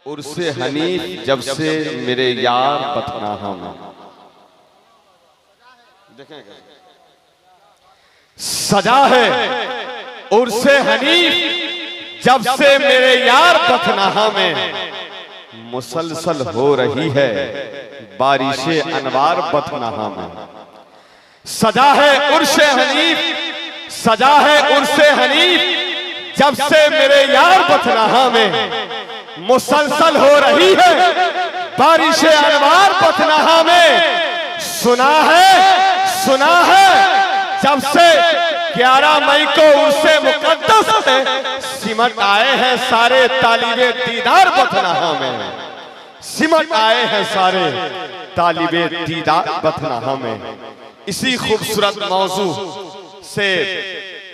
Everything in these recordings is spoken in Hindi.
उर्से हनीफ जब से मेरे यार बतनाहा में। देखें सजा है उर्से हनीफ जब से मेरे यार बतनाहा में, मुसलसल हो रही है बारिशे अनवार बतनाहा में। सजा है उर्से हनीफ, सजा है उर्से हनीफ जब से मेरे यार बतनाहा में, मुसलसल हो रही है बारिशे अनवार बतनाहा में। सुना है जब से 11 मई को उर्से मुकद्दस में सिमट आए हैं सारे तालिबे दीदार बतनाहा में, सिमट आए हैं सारे तालिबे दीदार बतनाहा में। इसी खूबसूरत मौजू से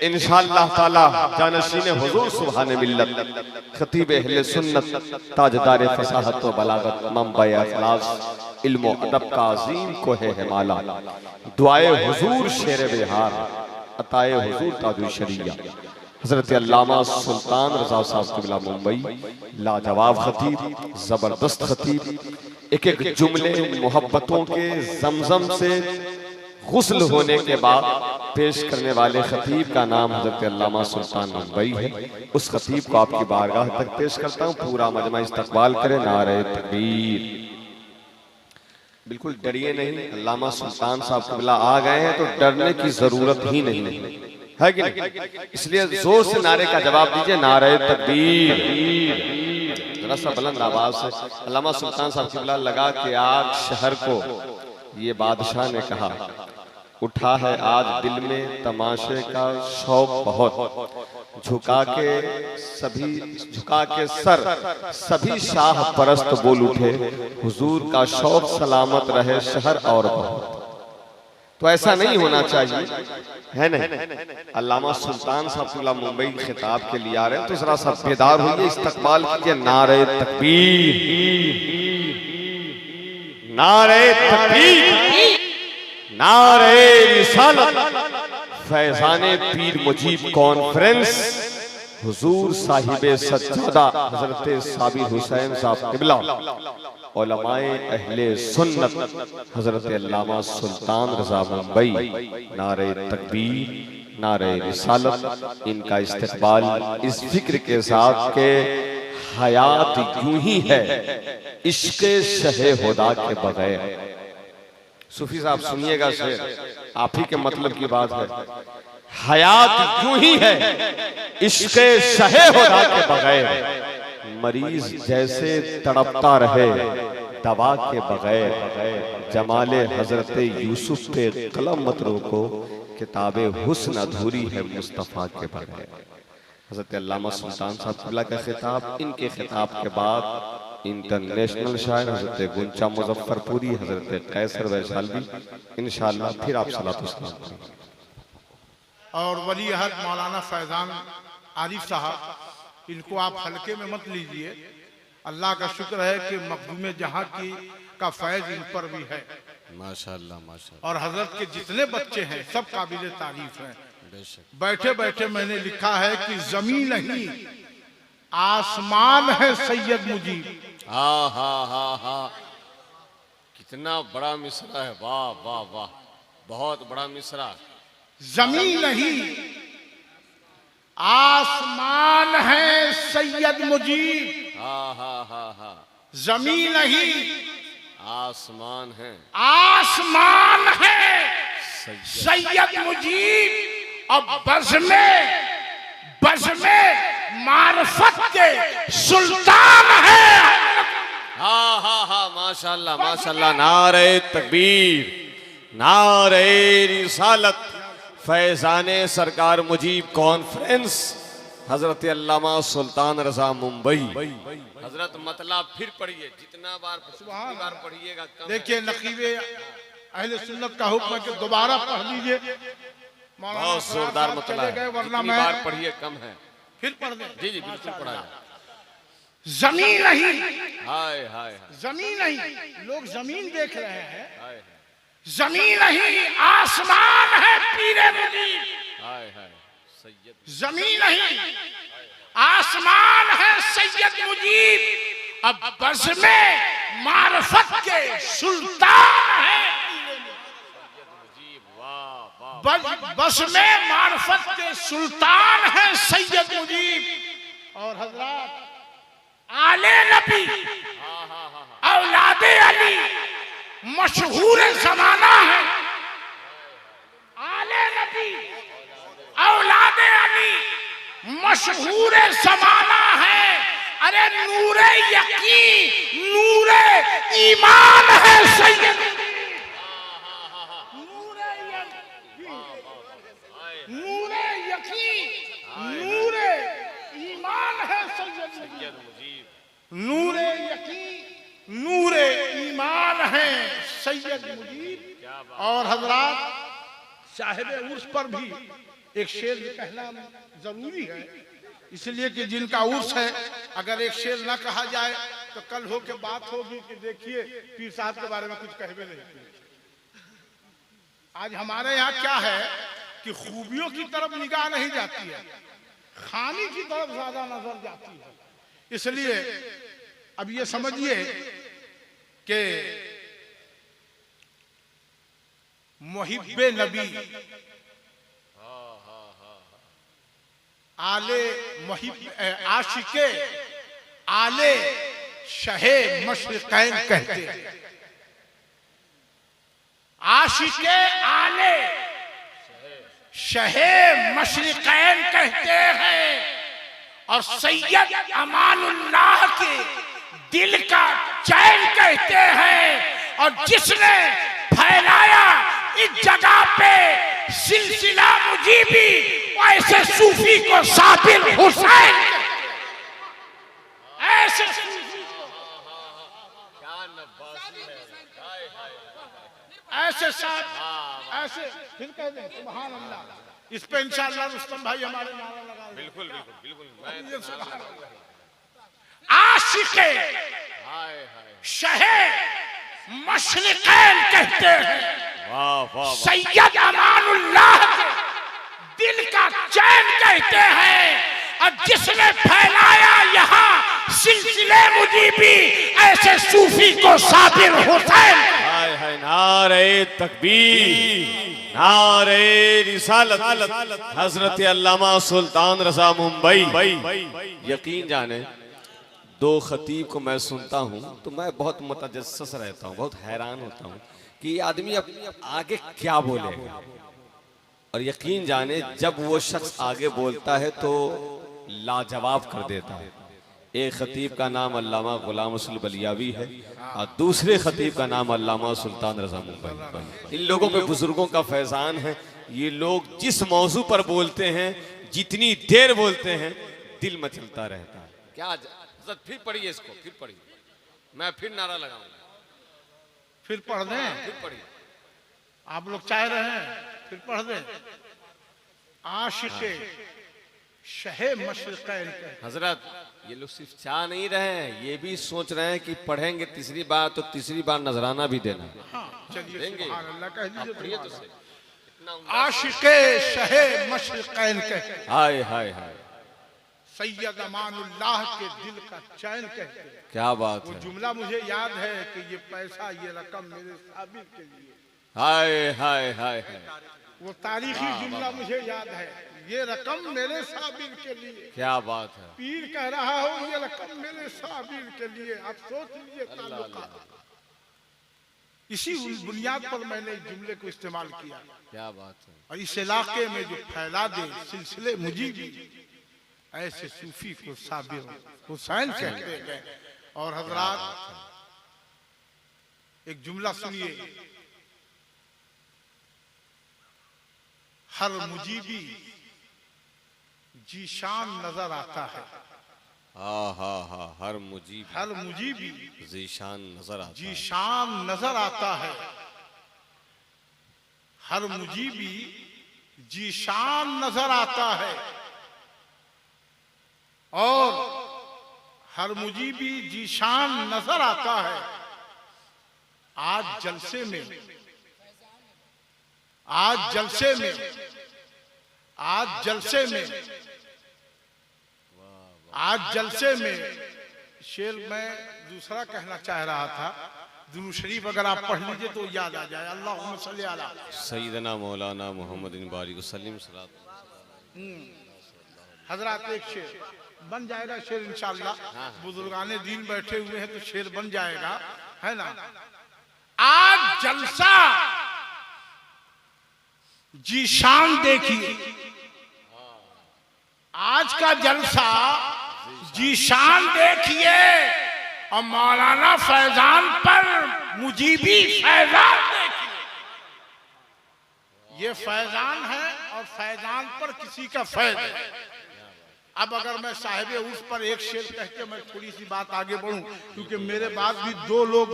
इंशाअल्लाह ताला जानशीन हुजूर सुभान मिल्लत खतीब अहले सुन्नत ताजदार फसाहत व बलागत मंबा अखलास इल्म अदब का अजीम को है हिमाला, दुआए हुजूर शेर बिहार अताए हुजूर ताजुल शरिया हजरत अल्लामा सुल्तान रजा साहब क़िबला मुंबई। लाजवाब खतीब, जबरदस्त खतीब, एक एक जुमले मोहब्बतों के जमजम से गुस्ल होने के बाद पेश करने वाले खतीब का नाम हजरत अल्लामा सुल्तान मुंबई है। उस खतीब को आपकी बारगाह तक पेश करता हूँ। पूरा मजमा इस्तकबाल करे, नारे तकबीर। बिल्कुल डरिए नहीं, अल्लामा सुल्तान साहब क़िबला आ गए हैं तो डरने की जरूरत ही नहीं है कि नहीं? इसलिए जोर से नारे का जवाब दीजिए, नारे तकबीर। जरा सा बुलंद आवाज से। अल्लामा सुल्तान साहब क़िबला लगा के आग शहर को, ये बादशाह ने कहा, उठा है आज दिल में तमाशे का शौक बहुत, झुका के सर सभी शाह परस्त बोल उठे, हुजूर का शौक सलामत रहे शहर और बहुत। तो ऐसा नहीं होना चाहिए, है नहीं? अल्लामा सुल्तान साहब क़िबला मुंबई खिताब के लिए आ रहे हैं, तो जरा सा बेदार होइए, इस्तकबाल कीजिए। नारे तकबीर, नारे तकबीर, नारे रिसालत। फैजाने पीर मुजीब कॉन्फ्रेंस हुजूर साहिबे सज्जादा हजरत साबिर हुसैन साहब क़िबला, उलमाए अहले सुन्नत हजरत अल्लामा सुल्तान रजा मुंबई। नारे तकबीर, नारे रिसालत। इनका इस्तकबाल इस फिक्र के साथ के हयात यूं ही है इश्क़े शहे हुदा के बगैर। सूफी साहब सुनिएगा शेर, आप ही के मतलब की बात है। हयात यूं ही है इश्क़े शहे हुदा के बगैर, मरीज जैसे तड़पता रहे दवा के बगैर। जमाले हजरत यूसुफ पे कलम मत रोको, किताबे हुस्न अधूरी है मुस्तफ़ा के बगैर। हजरत अल्लामा सुल्तान साहब क़िबला का खिताब, इनके खिताब के बाद इंटरनेशनल शायर हजरत गुंचा मुजफ्फरपुरी, हजरत कैसर वैशाली, इंशाअल्लाह फिर आप सलात सलाम करेंगे। और वली अहद मौलाना फैजान आरिफ साहब, इनको आप हल्के में मत लीजिए। अल्लाह का शुक्र है कि मखदूम जहां की का फैज इन पर भी है, माशाअल्लाह माशाअल्लाह। और हजरत के जितने बच्चे हैं सब काबिल तारीफ हैं। बैठे बैठे मैंने लिखा है कि जमीन नहीं आसमान है सैयद मुजीब। हाँ हाँ हाँ हाँ, कितना बड़ा मिसरा है, वाह वाह वाह, बहुत बड़ा मिसरा। जमीन नहीं आसमान है सैयद मुजीब। हाँ हाँ हाँ हाँ, जमीन नहीं आसमान है, आसमान है सैयद मुजीब। अब बज़ में मारफत के सुल्तान है। हाँ हाँ हाँ, माशाअल्लाह माशाअल्लाह। नारे तकबीर, नारे रिसालत। फैजाने सरकार मुजीब कॉन्फ्रेंस हजरत अल्लामा सुल्तान रजा मुंबई। हजरत मतलब फिर पढ़िए, जितना बार पढ़िएगा। देखिए नकीबे अहले सुन्नत का हुक्म है कि दोबारा पढ़ लीजिए। बहुत जोरदार मतलब है, वरना जितनी बार पढ़िए कम है। फिर पढ़ दें। जी जी बिल्कुल पढ़ा। जमीन नहीं, हाय हाय, जमीन नहीं, लोग जमीन देख रहे हैं। हाय जमीन नहीं आसमान है पीरे मुजीब। हाय हाय, सैयद जमीन नहीं आसमान है सैयद मुजीब। अब बस में मार्फत के सुल्तान है, बस में मार्फत के सुल्तान है सैयद मुजीब। और हजरात आले नबी औलादे अली मशहूर जमाना है, आले नबी औलादे अली मशहूर जमाना है। अरे नूरे यकीन नूरे ईमान है सैयद, नूरे यकीन नूरे ईमान है सैयद मुजीब, नूरे यकीन नूरे ईमान है सैयद मुजीब। और हजरात साहिब उर्स पर भी एक शेर कहना जरूरी है, इसलिए कि जिनका उर्स है अगर एक शेर ना कहा जाए तो कल हो के बात होगी कि देखिए पीर साहब के बारे में कुछ कहवे नहीं किए। आज हमारे यहाँ क्या है कि खूबियों की तरफ निगाह नहीं जाती है, खामी की तरफ ज्यादा नजर जाती है। इसलिए अब ये समझिए कि मुहिब्बे नबी आले आशिके आले शहे मशरिकैन कहते हैं, आशिके आले शहे मशरिकैन कहते हैं। और सैयद अमानुल्लाह के दिल का चैन कहते हैं। और जिसने फैलाया इस जगह पे सिलसिला मुजीबी, ऐसे सूफी को साबिर हुसैन, ऐसे सूफी को ऐसे ऐसे फिर कह दें सुभान अल्लाह। इस पे इंशाअल्लाह रुस्तम भाई हमारे नारा लगा। बिल्कुल बिल्कुल बिल्कुल। आशिके शहे मशरिकैन कहते हैं, वाह वाह। सैयद अमानुल्लाह के दिल का चैन कहते हैं। और जिसने फैलाया यहाँ सिलसिले मुजीबी, ऐसे सूफी को साबिर हुसैन। हाय हाय नारे तकबीर, नारे रिसालत, हजरत अल्लामा सुल्तान रजा मुंबई। यकीन जाने दो खतीब को मैं सुनता हूँ तो मैं बहुत मुतजस्सिस रहता हूँ, बहुत हैरान होता हूँ कि ये आदमी अब आगे क्या बोलेगा। और यकीन जाने जब वो शख्स आगे बोलता है तो लाजवाब कर देता है। एक खतीब का नाम अल्लामा गुलाम रसूल बलियावी है और दूसरे खतीब का नाम अल्लामा सुल्तान रजा मुंबई। इन लोगों पे बुजुर्गों का फैजान है। ये लोग जिस मौजू पर बोलते हैं, जितनी देर बोलते हैं, दिल में चलता रहता है। क्या फिर पढ़िए इसको, फिर पढ़िए, मैं फिर नारा लगाऊंगा। फिर पढ़ दें, फिर पढ़िए, आप लोग चाह रहे हैं फिर पढ़ दें। आशिके शहे मशरिकैन हजरत ये लोग सिर्फ चाह नहीं रहे हैं, ये भी सोच रहे हैं कि पढ़ेंगे तीसरी बार तो तीसरी बार नजराना भी देना। हाँ, चलिए देंगे। सुभान अल्लाह कह दीजिए तो सही। आशिके शहे मशरिकैन कहते हैं, हाय हाय हाय, सैयद अमानुल्लाह के दिल का चैन कहते हैं। क्या बात वो है। जुमला मुझे याद है कि ये पैसा ये रकम मेरे साबिर के लिए, हाय हाय हाय हाय, वो तारीखी जुमला मुझे याद है, ये रकम मेरे साबिर के लिए। क्या बात है। पीर कह रहा हो ये रकम मेरे साबिर के लिए। आप सोच लीजिए ताल्लुकात। इसी बुनियाद पर मैंने इस जुमले को इस्तेमाल किया। क्या बात है। और इस इलाके में जो फैला दे सिलसिले मुजीबी, ऐसे सूफी को साबिर हुसैन कहते हैं। और हजरात एक जुमला सुनिए, हर मुजीबी जीशान नजर आता है। हाँ हाँ हाँ, हर मुजीबी जीशान नजर आता है। जीशान नजर आता है। हर मुजीबी जीशान नजर आता है। और हर मुजीबी जीशान नजर आता है। आज जलसे में, आज जलसे में, आज जलसे में, आज जलसे में शेर मैं दूसरा कहना चाह रहा था, दुरूद शरीफ अगर आप पढ़ लीजिए तो याद आ जाए। अल्लाहुम्मा सल्ली अला सैयदना मौलाना मोहम्मद बारिक वसल्लम सलात। हजरात एक शेर बन जाएगा, शेर इंशाअल्लाह। बुजुर्गाने दीन बैठे हुए हैं तो शेर बन जाएगा, है ना। आज जलसा जीशान देखिए, आज का जलसा जीशान देखिए, और मौलाना फैजान पर मुजीबी फैजान देखिए। ये फैजान है और फैजान पर किसी का फैज है। अब अगर मैं साहिब उर्स पर एक शेर कह के मैं थोड़ी सी बात आगे बढ़ूं, क्योंकि मेरे बाद भी दो लोग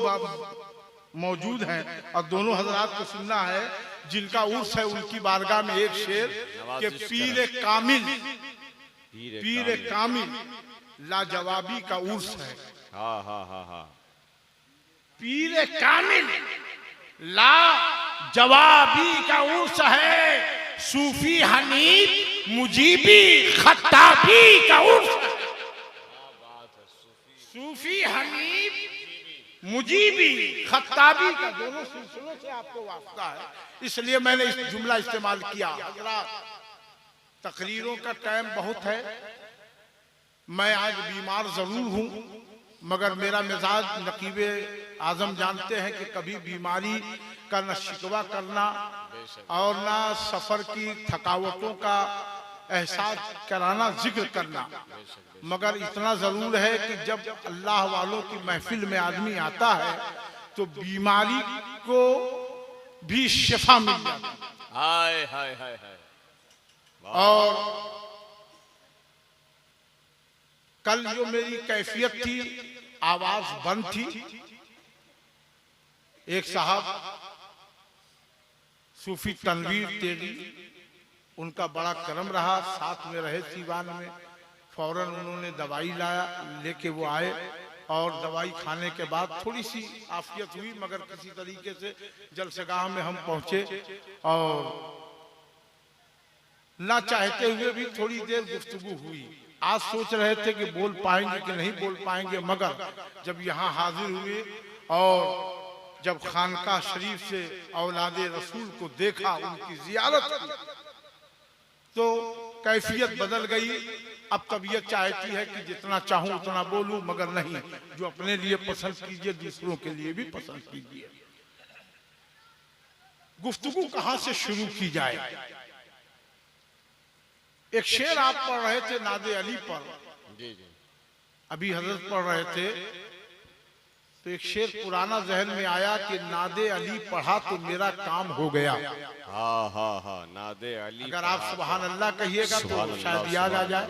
मौजूद हैं और दोनों हजरात को सुनना है जिनका उर्स है, उनकी बारगाह में एक शेर के पीर कामिल लाजवाबी का उर्स है। हाँ हाँ हाँ हाँ। पीर कामिल लाजवाबी का उर्स है, सूफी हनीफ मुजीबी खत्ताबी का उर्स है। सूफी हनीफ मुजीबी खत्ताबी का दोनों सिलसिलों से आपको वास्ता है, इसलिए मैंने इस जुमला इस्तेमाल किया। तकरीरों का टाइम बहुत है, मैं आज बीमार जरूर हूं, मगर मेरा मिजाज नकीबे आजम जानते हैं कि कभी बीमारी का न शिकवा करना और ना सफर की थकावटों का एहसास कराना, जिक्र करना। मगर इतना जरूर है कि जब अल्लाह वालों की महफिल में आदमी आता है तो बीमारी को भी शिफा मिल जाती है। हाय हाय हाय हाय। और कल जो मेरी कैफियत थी, आवाज बंद थी, एक साहब सूफी तनवीर तेगी, उनका बड़ा करम रहा, साथ में रहे सीवान में, फौरन उन्होंने दवाई लाया, लेके वो आए और दवाई खाने के बाद थोड़ी सी आफियत हुई, मगर किसी तरीके से जलसगाह में हम पहुंचे और ना चाहते हुए भी थोड़ी देर गुफ्तगू हुई। आज सोच रहे थे कि बोल पाएंगे कि नहीं बोल पाएंगे, मगर जब यहाँ हाजिर हुए और जब खानकाह शरीफ से औलादे रसूल को देखा, उनकी जियारत की, तो कैफियत बदल गई। अब तबीयत चाहती है कि जितना चाहूं उतना बोलूं, मगर नहीं, जो अपने लिए पसंद कीजिए दूसरों के लिए भी पसंद कीजिए। गुफ्तगू कहां से शुरू की जाए? एक शेर आप पढ़ रहे थे नादे अली पर, जी जी, अभी हजरत पढ़ रहे थे, तो एक शेर पुराना जहन में आया कि नादे अली पढ़ा तो मेरा काम हो गया। हाँ हाँ हाँ। नादे अली, अगर आप सुभान अल्लाह कहिएगा तो शायद याद आ जाए।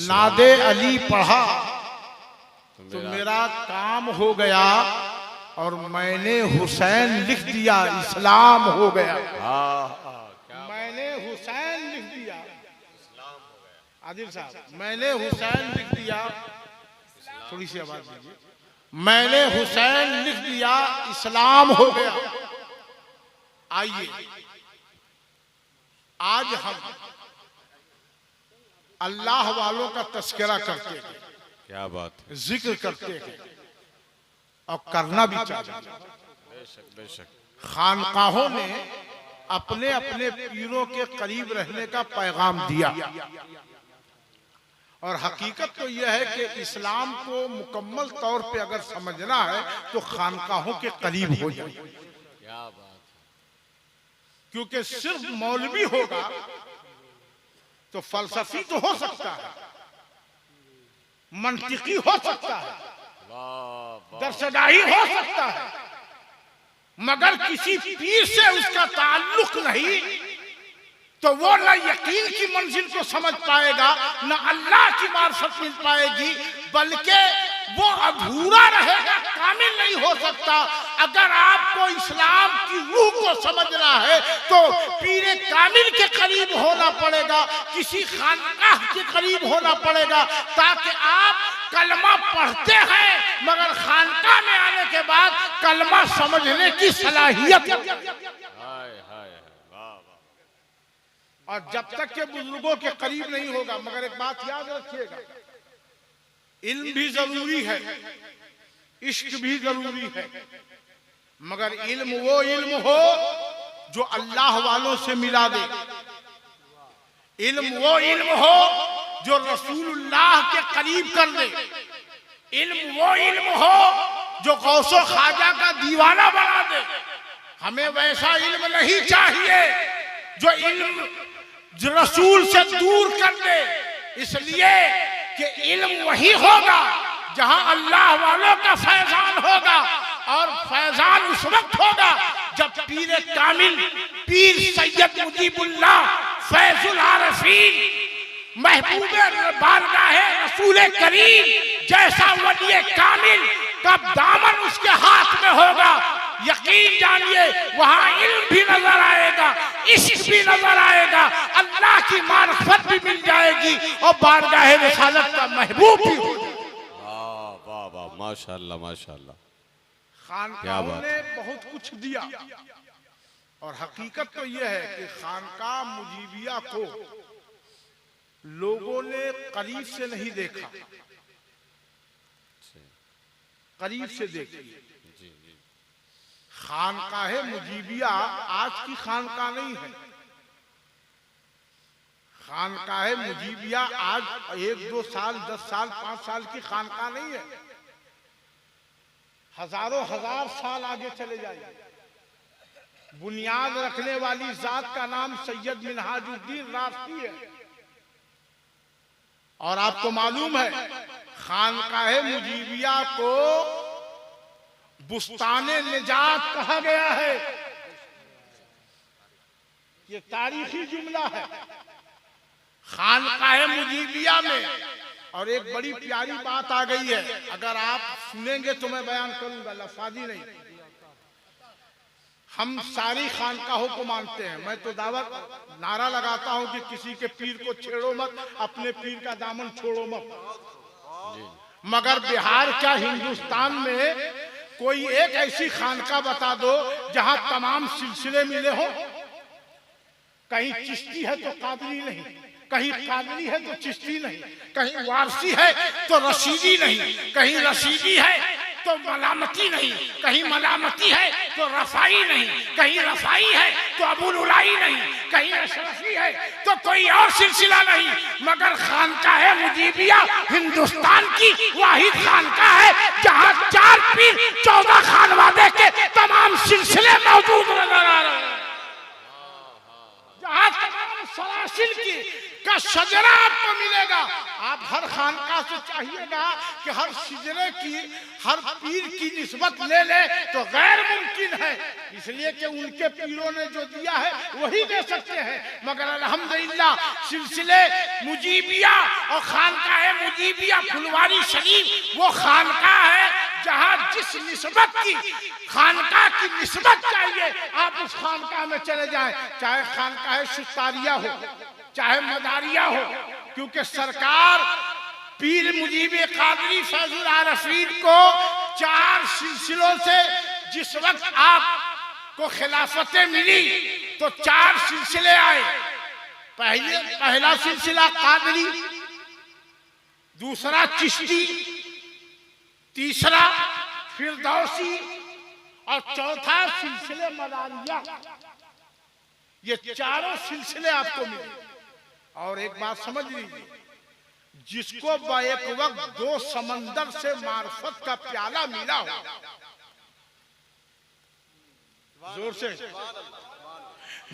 नादे अली पढ़ा तो मेरा काम हो गया, और मैंने हुसैन लिख दिया, इस्लाम हो गया। मैंने हुसैन लिख दिया, आदिल साहब, मैंने हुसैन लिख दिया, थोड़ी सी आवाज दीजिए, मैंने हुसैन लिख दिया, इस्लाम हो गया। आइए आज हम अल्लाह वालों का तस्करा करते हैं, क्या बात है, जिक्र करते हैं और करना भी चाहिए। बेशक बेशक। खानकाहों ने अपने अपने पीरों के करीब रहने का पैगाम दिया, और हकीकत तो यह है कि इस्लाम को मुकम्मल तौर पे अगर समझना है तो खानकाहों के करीब हो जाए। क्या बात है। क्योंकि सिर्फ मौलवी होगा तो फलसफी तो हो सकता है, मंतिकी हो सकता है, दर्शगाही हो सकता है, मगर किसी पीर से उसका ताल्लुक नहीं, तो वो न यकीन की मंजिल को समझ पाएगा, न अल्लाह की मार्फत मिल पाएगी, बल्कि वो अधूरा रहेगा, कामिल नहीं हो सकता। अगर आपको इस्लाम की रूह को समझना है तो पीरे कामिल के करीब होना पड़ेगा, किसी खानकाह के करीब होना पड़ेगा, ताकि आप कलमा पढ़ते हैं मगर खानकाह में आने के बाद कलमा समझने की सलाहियत। और जब तक के बुजुर्गों के करीब नहीं होगा, मगर एक बात याद रखिएगा, इल्म भी जरूरी है, इश्क भी जरूरी है, मगर इल्म वो इल्म हो जो अल्लाह वालों से मिला दे। इल्म वो इल्म हो जो रसूलुल्लाह के करीब कर दे। इल्म वो इल्म हो जो गौसो ख्वाजा का दीवाना बना दे। हमें वैसा इल्म नहीं चाहिए जो इल्म जो रसूल से दूर कर दे, इसलिए कि इल्म वही होगा जहां अल्लाह वालों का फैजान होगा, और फैजान उस वक्त होगा जब पीर कामिल पीर सैयद मुजीबुल्लाह फैजुल आरफीन महबूब बारगाह रसूल करीम जैसा वली कामिल का दामन उसके हाथ में होगा। यकीन जानिए वहां इल्म भी नजर आएगा, इश्क भी नजर आएगा, अल्लाह की मार्फत भी मिल जाएगी और बारगाह रिसालत का महबूब भी हो जाएगा। वाह वाह, माशाअल्लाह माशाअल्लाह। खानकाहों ने बहुत कुछ दिया, और हकीकत तो यह है कि खानकाह मुजीबिया को लोगों ने करीब से नहीं देखा, करीब से देखी। खानकाह मुजीबिया आज की खानकाह नहीं है। खानकाह मुजीबिया आज 1-2 साल 10 साल 5 साल की खानकाह नहीं है, हजारों हजार साल आगे चले जाइए। बुनियाद रखने वाली जात का नाम सैयद मिनहाजुद्दीन राशि है, और आपको मालूम है खानकाह मुजीबिया को बुस्ताने निजात कहा गया है। ये तारीखी जुमला है खानकाह मुजीबिया में। और एक बड़ी प्यारी बात आ गई है, अगर आप सुनेंगे तो मैं बयान करूंगा, लफाजी नहीं। हम सारी खानकाहों को मानते हैं। मैं तो दावत नारा लगाता हूं कि किसी के पीर को छेड़ो मत, अपने पीर का दामन छोड़ो मत। मगर बिहार क्या हिंदुस्तान में कोई एक ऐसी खानका बता दो जहां तमाम सिलसिले मिले हो। कहीं चिश्ती है तो कादरी नहीं, कहीं कादरी है तो चिश्ती नहीं, कहीं वारसी है तो रशीदी नहीं, कहीं रशीदी है तो मलामती नहीं, कहीं मलामती है तो रफाई नहीं, कहीं रफाई है तो अबुलुलाई नहीं, कहीं अशरफी है तो कोई और सिलसिला नहीं। मगर खानकाह मुजीबिया हिंदुस्तान की वाहिद खानकाह है जहां 4 पीर 14 खानवादे के तमाम सिलसिले मौजूद नजर आ रहे हैं, जहां तमाम सलासिल की का शजरा आपको मिलेगा। आप हर खानका से चाहिएगा कि हर शजरे की, हर पीर की निस्बत ले ले तो गैर मुमकिन है, इसलिए कि उनके पीरों ने जो दिया है वही दे सकते हैं। मगर अल्हम्दुलिल्लाह सिलसिले मुजीबिया और खानकाह मुजीबिया फुलवारी शरीफ वो खानका है जहां जिस निस्बत की खानका की निस्बत चाहिए आप उस खानका में चले जाएं, चाहे खानकाह सुस्तारिया हो चाहे मदारिया हो, क्योंकि सरकार पीर मुजीब कादरी फैजुल आरफीन को 4 सिलसिलों से जिस वक्त आपको खिलाफतें मिली तो 4 सिलसिले आए। पहला सिलसिला कादरी, दूसरा चिश्ती, तीसरा फिरदौसी और चौथा सिलसिले मदारिया। ये चारों सिलसिले आपको मिले। और एक बात समझ लीजिए, जिसको एक वक्त 2 समंदर से मार्फत का प्याला मिला हो, जोर से,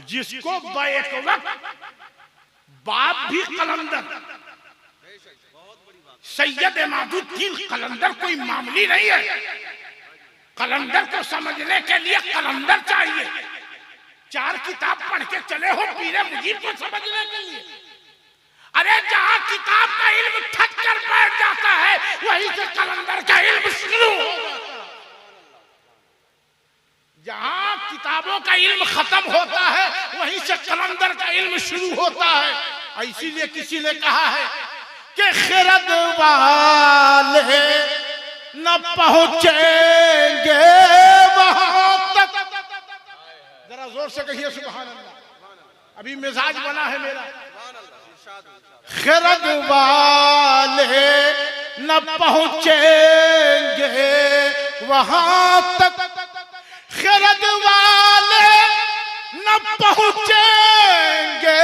जिसको एक वक्त बाप भी कलंदर, सैयद इमादुद्दीन कलंदर कोई मामूली नहीं है। कलंदर को समझने के लिए कलंदर चाहिए। 4 किताब पढ़ के चले हो पीरे मुजीब को समझने के लिए। अरे जहां किताब का इल्म थक कर बैठ जाता है वहीं से कलंदर का इल्म शुरू होगा। जहां किताबों का इल्म खत्म होता है वहीं से कलंदर का इल्म शुरू होता है। इसीलिए किसी ने कहा है कि खिरद वाले न पहुंचेंगे वहां तक। जरा जोर से कहिए सुभान अल्लाह। अभी मिजाज बना है मेरा। खिरद वाले न पहुंचेंगे वहां तक, खिरद वाले न पहुंचेंगे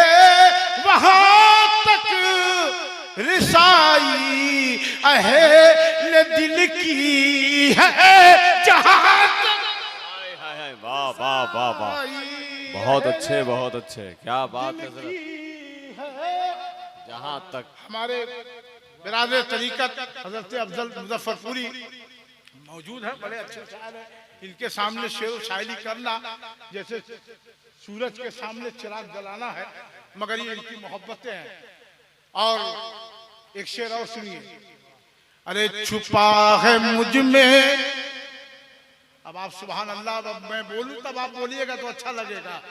वहां तक, रिसाई अहले दिल की है जहां तक। वाह वाह वाह वाह, बहुत अच्छे बहुत अच्छे, क्या बात है हजरत। जहां तक हमारे बिरादर तरीकत हजरत अफजल मुजफ्फरपुरी मौजूद है, बड़े अच्छे शायर हैं। इनके सामने शेर व शायरी करना जैसे सूरज के सामने चिराग जलाना है, मगर ये इनकी मोहब्बतें हैं। और एक शेर और सुनिए। अरे छुपा है मुझ में, अब आप सुभान अल्लाह, अब मैं बोलूं तब आप बोलिएगा तो अच्छा लगेगा।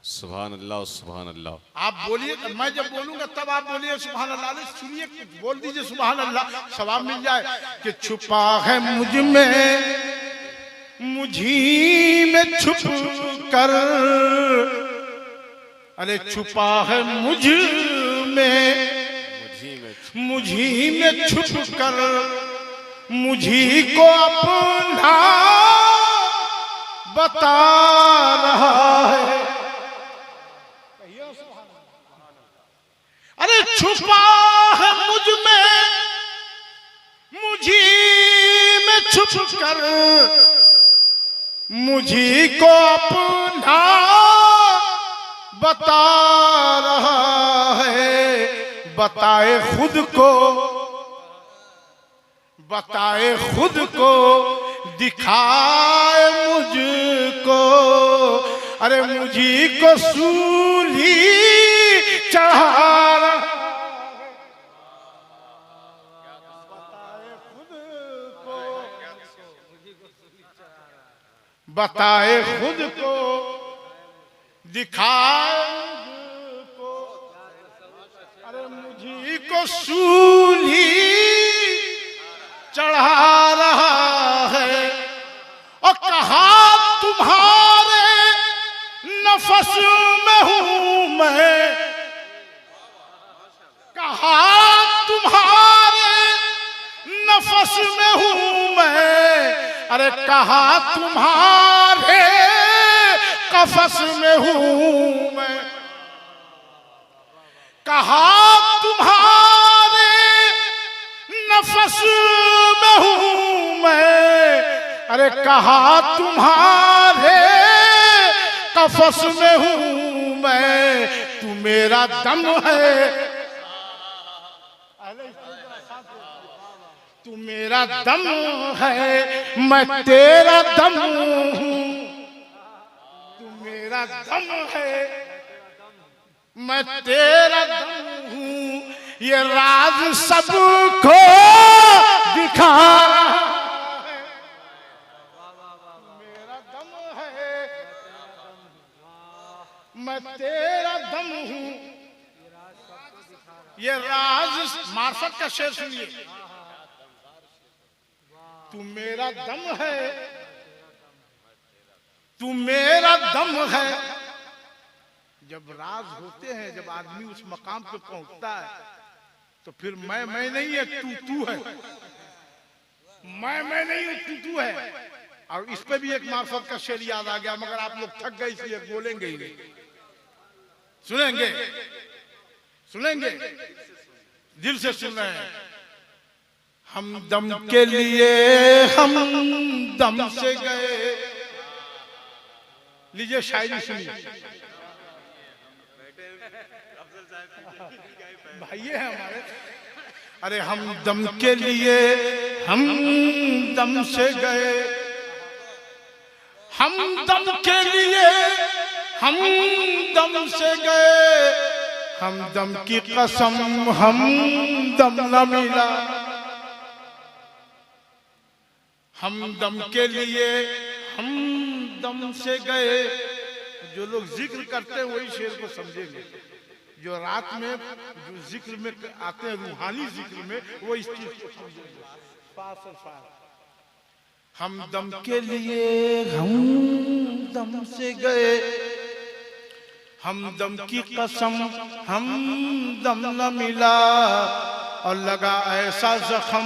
सुभान अल्लाह सुभान अल्लाह, आप बोलिए, मैं जब बोलूंगा तब आप बोलिए सुभान अल्लाह। सुनिए, बोल दीजिए सुभान अल्लाह, सवाब मिल जाए। कि छुपा है मुझ में, मुझी में छुप कर, अरे छुपा है मुझ में, मुझी में छुप कर, मुझी को अपना बता रहा है। अरे छुपा है मुझ में, मुझी में छुप कर, मुझी को अपना बता रहा है। बताए खुद को, बताए खुद को, दिखाए मुझको, अरे मुझी को सूली चढ़ा रहा है। बताए खुद को, बताए खुद को, दिखाए मुझको, अरे मुझी को सूली चढ़ा रहा है। और कहा तुम्हारे नफस में हूं मैं, कहा तुम्हारे नफस में हूं मैं, अरे कहा तुम्हारे कफस में हूं मैं, कहा तुम्हारे नफस में हूं मैं, अरे कहा तुम्हारे कफस में हूं मैं। तू मेरा दम है, तू मेरा दम है, मैं तेरा दम हूं। तू मेरा दम है, मैं तेरा दम हूं। ये राज सबको दिखा रहा है। मेरा दम है, मैं तेरा दम हूं। ये राज मार्फत का शेर सुनिए। तू मेरा दम है, तू मेरा दम है। जब राज होते हैं, जब आदमी उस मकाम पे पहुंचता है, तो फिर मैं नहीं है, तू है। मैं नहीं हूं, तू है। और इस पे भी एक मार्फत का शेर याद आ गया, मगर आप लोग थक गए इसलिए बोलेंगे ही नहीं। सुनेंगे, सुनेंगे, दिल से सुन रहे हैं। हम दम के लिए हम दम से गए। लीजिए शायरी सुनिए। भाई है हमारे। अरे हम दम के लिए हम दम से गए, हम दम के लिए हम दम से गए, हम दम की कसम हम दम न मिला। हम दम के लिए हम दम से गए। जो लोग जिक्र करते हैं वही शेर को समझेंगे। जो रात में जो जिक्र में आते हैं, रूहानी जिक्र में, वो इस चीज को समझेंगे। पास और पास। हम दम के लिए हम दम से गए, हम दम की कसम हम दम न मिला। और लगा ऐसा जख्म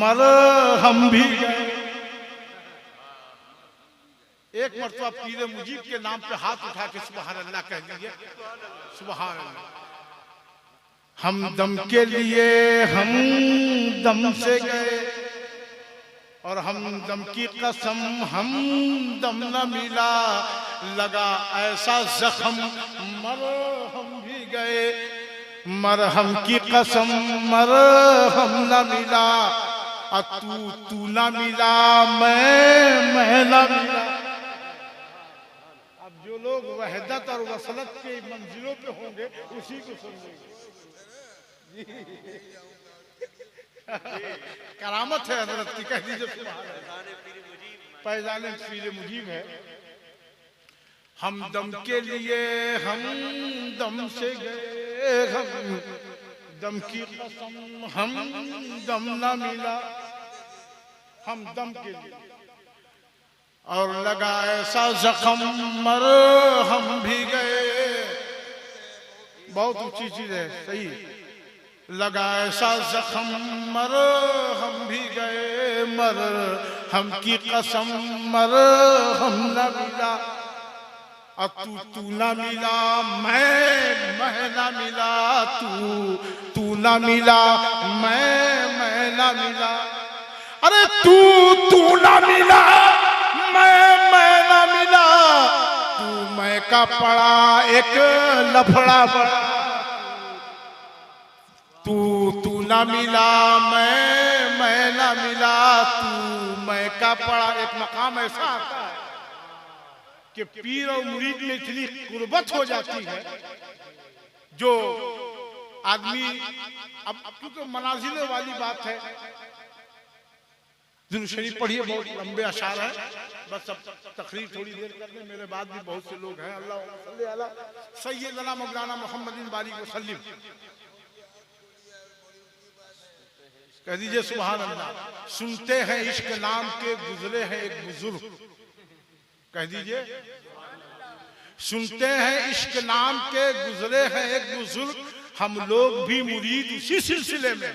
मरहम भी गए। एक मरतबा पीर मुजीब के नाम पे हाथ उठा के सुभान अल्लाह कह दीजिए, सुभान अल्लाह। हम दम के लिए हम दम से गए और हम दम की कसम हम दम न मिला, लगा ऐसा जख्म मरहम भी गए। मरहम की कसम मरहम न मिला, तू न मिला मैं न मिला। अब जो लोग वहदत और वसलत के मंजिलों पे होंगे उसी को समझेंगे। करामत है हजरत की, कह दीजिए पैजाने पीर मुजीब है। हम दम के लिए हम दम से गए, हम दम की कसम हम दम न मिला, हम दम के लिए और लगा ऐसा जख्म मरहम भी गए। बहुत ऊंची चीज है, सही। लगा ऐसा जख्म मरहम भी गए, मरहम की कसम मरहम न मिला, और तू न मिला मैं न मिला, तू न मिला मैं न मिला। अरे तू न मिला मैं न मिला, तू मैं का पड़ा एक लफड़ा बड़ा। तू न मिला मैं न मिला, तू मैं का पड़ा। एक मकाम ऐसा आता है कि पीर और मुरीद में इतनी कुर्बत हो जाती है जो आदमी, अब क्योंकि मनाजिले वाली बात है, दुरूद शरीफ पढ़िए, बहुत लंबे अशार है, बस अब तकरीर थोड़ी देर कर दें, मेरे बाद भी बहुत से लोग हैं। अल्लाह सल्ली अला सय्यदना मौलाना मोहम्मदिन बारिक वसल्लम, कह दीजिए सुभान अल्लाह। सुनते हैं इश्क नाम के गुजरे हैं एक बुजुर्ग, कह दीजिए सुनते हैं इश्क नाम के गुजरे हैं एक बुजुर्ग। हम लोग भी मुरीद उसी सिलसिले में,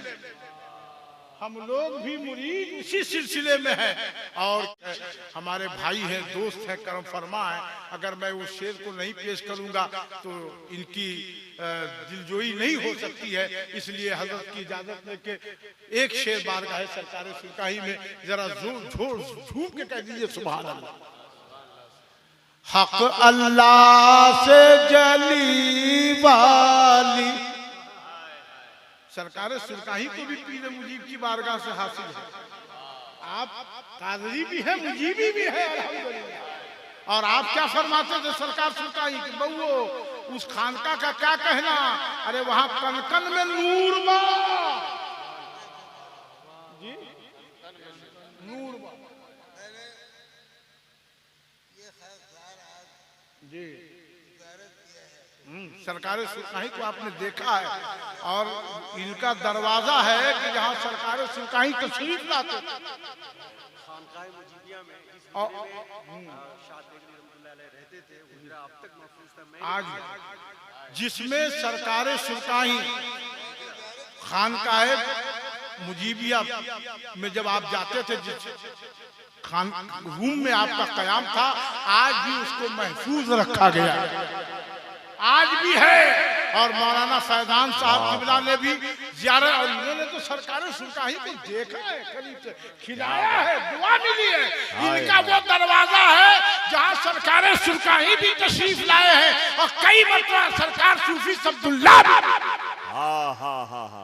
हम लोग भी मुरीद उसी सिलसिले में है। और हमारे भाई हैं, दोस्त हैं, करम फरमा है। अगर मैं उस शेर को नहीं पेश करूंगा तो इनकी दिलजोई नहीं हो सकती है, इसलिए हजरत की इजाजत लेके एक शेर बारगाह सरकार सुरकाही में जरा जोर झूम के कह दीजिए सुभान अल्लाह। हक अल्लाह से जली वाली, सरकार सुरकाही को भी पीर मुजीब की बारगाह से हासिल है। आप कादरी भी है, मुजीबी भी है अल्हम्दुलिल्लाह। और आप क्या फरमाते थे सरकार सुरकाही के बहुओ, उस खानका का क्या कहना, अरे वहां कन कन में नूर बा जी, नूर बा जी। सरकार सुरकाही को आपने देखा है और इनका दरवाजा है कि जहाँ सरकार सुरकाही तशरीफ लाते आज जिसमें सरकार सुरकाही खानकाहे मुजीबिया में जब आप जाते थे, जिस खान रूम में आपका कयाम था, आज भी उसको महफूज रखा गया, आज भी है। और मौलाना फैजान साहब किबला ने भी ज़ियारत, और उन्होंने तो सरकार सुरकाही को देखा है, करीब से खिलाया है, दुआ मिली है। इनका वो दरवाजा है जहाँ सरकार सुरकाही भी तशरीफ लाए हैं और कई मरतबा सरकार सूफी अब्दुल्ला।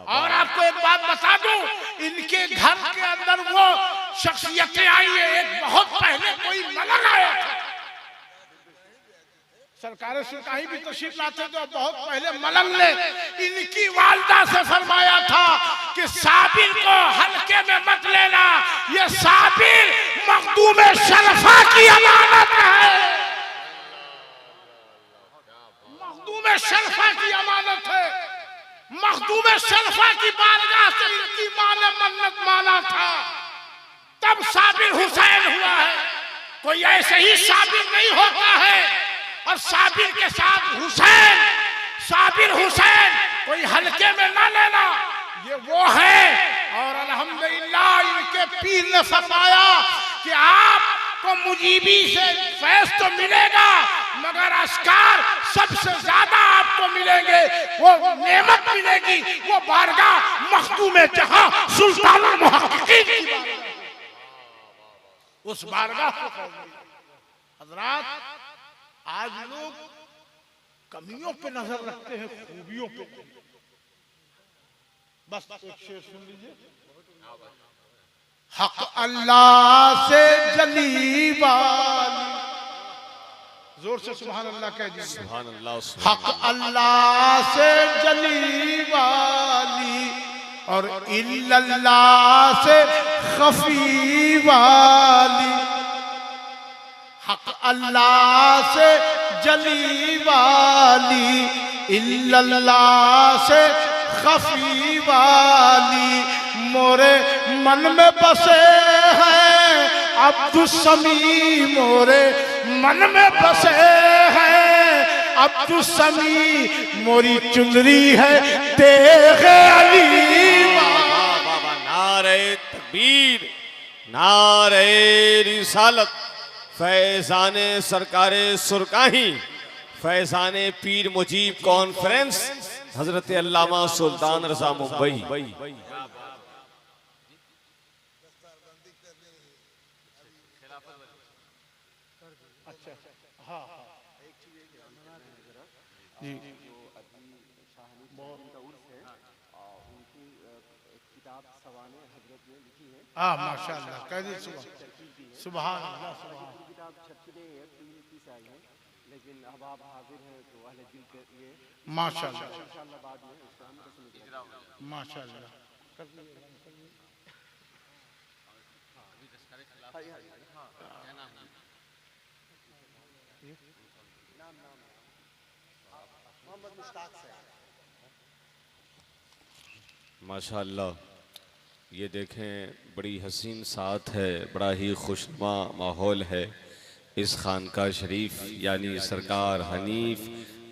और आपको एक बात बता दूं, इनके घर के अंदर वो शख्सियतें आई है। एक बहुत पहले कोई मलक आया था, सरकार सुरकाही भी तशरीफ लाते तो बहुत पहले मलंग ने इनकी वालदा से फरमाया था कि साबिर को हल्के में मत लेना, ये साबिर मखदूम शरफा की अमानत है, मखदूम शरफा की अमानत है। मखदूम शरफा की बारगाह से इनकी मां ने मन्नत माना था, तब साबिर हुसैन हुआ है। कोई ऐसे ही साबिर नहीं होता है, और साबिर के साथ हुसैन, साबिर हुसैन कोई हल्के में ना लेना। ये वो है। और अल्हम्दुलिल्लाह इनके पीर ने फरमाया कि आपको मुजीबी से फैज तो मिलेगा, मगर अस्कार सबसे ज्यादा आपको मिलेंगे, वो नेमत मिलेगी, वो बारगाह मखदूम जहां सुल्तानुल मुहक्किकीन की बारगाह, उस बारगाह को। हजरात, आज लोग कमियों पे नजर रखते हैं, खूबियों पे। बस एक शेर सुन लीजिए। हक अल्लाह से जली वाली, जोर से सुभान अल्लाह कह दीजिए। सुभान अल्लाह। हक अल्लाह से जली वाली और इल्लल्लाह से खफी वाली। हक अल्लाह से जली वाली, इल्लल्लाह से खफी वाली। मोरे मन में बसे हैं अब्दुस्समी, मोरे मन में बसे हैं अब्दुस्समी। मोरी चुनरी है तेग़े अली। बाबा, नारे तकबीर, नारे रिसालत, फैजाने सरकारे सुरकाही, फैजाने पीर मुजीब कॉन्फ्रेंस, हजरत अल्लामा सुल्तान रजा मुंबई। माशाअल्लाह कह दी। सुभान अल्लाह। माशाअल्लाह माशाअल्लाह। माशाअल्लाह, ये देखें बड़ी हसीन साथ है, बड़ा ही खुशनुमा माहौल है। इस खानका शरीफ यानी सरकार हनीफ